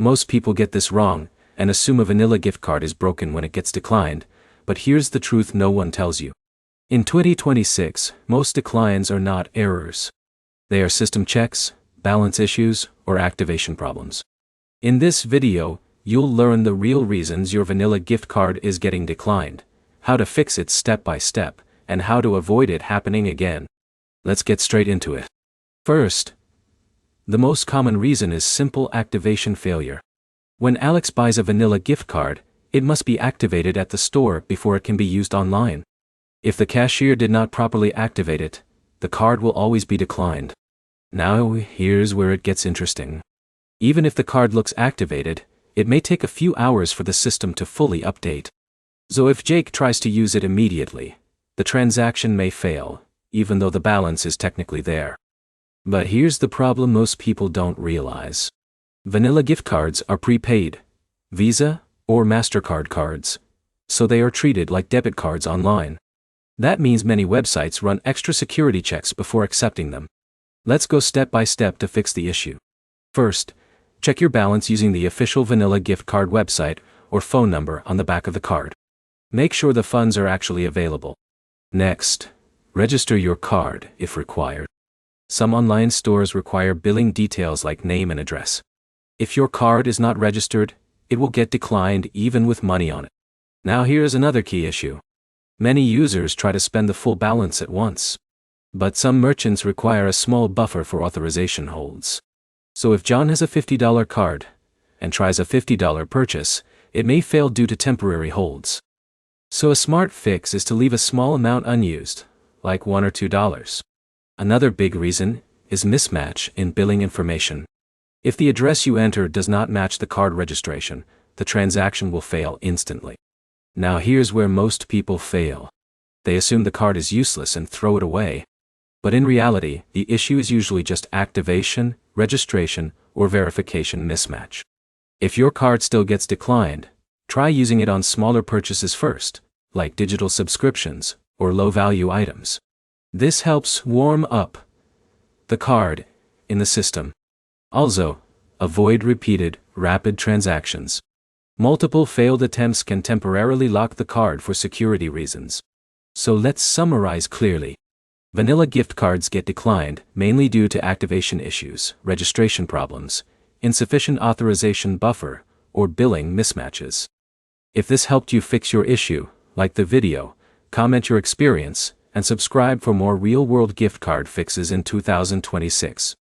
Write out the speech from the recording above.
Most people get this wrong and assume a vanilla gift card is broken when it gets declined, but here's the truth no one tells you. In 2026, most declines are not errors. They are system checks, balance issues, or activation problems. In this video, you'll learn the real reasons your vanilla gift card is getting declined, how to fix it step by step, and how to avoid it happening again. Let's get straight into it. First, the most common reason is simple activation failure. When Alex buys a vanilla gift card, it must be activated at the store before it can be used online. If the cashier did not properly activate it, the card will always be declined. Now, here's where it gets interesting. Even if the card looks activated, it may take a few hours for the system to fully update. So if Jake tries to use it immediately, the transaction may fail, even though the balance is technically there. But here's the problem most people don't realize. Vanilla gift cards are prepaid, Visa or MasterCard cards, so they are treated like debit cards online. That means many websites run extra security checks before accepting them. Let's go step by step to fix the issue. First, check your balance using the official vanilla gift card website or phone number on the back of the card. Make sure the funds are actually available. Next, register your card if required. Some online stores require billing details like name and address. If your card is not registered, it will get declined even with money on it. Now here's another key issue. Many users try to spend the full balance at once. But some merchants require a small buffer for authorization holds. So if John has a $50 card and tries a $50 purchase, it may fail due to temporary holds. So a smart fix is to leave a small amount unused, like $1 or $2. Another big reason is mismatch in billing information. If the address you enter does not match the card registration, the transaction will fail instantly. Now here's where most people fail. They assume the card is useless and throw it away. But in reality, the issue is usually just activation, registration, or verification mismatch. If your card still gets declined, try using it on smaller purchases first, like digital subscriptions or low-value items. This helps warm up the card in the system. Also, avoid repeated, rapid transactions. Multiple failed attempts can temporarily lock the card for security reasons. So let's summarize clearly. Vanilla gift cards get declined mainly due to activation issues, registration problems, insufficient authorization buffer, or billing mismatches. If this helped you fix your issue, like the video, comment your experience, and subscribe for more real-world gift card fixes in 2026.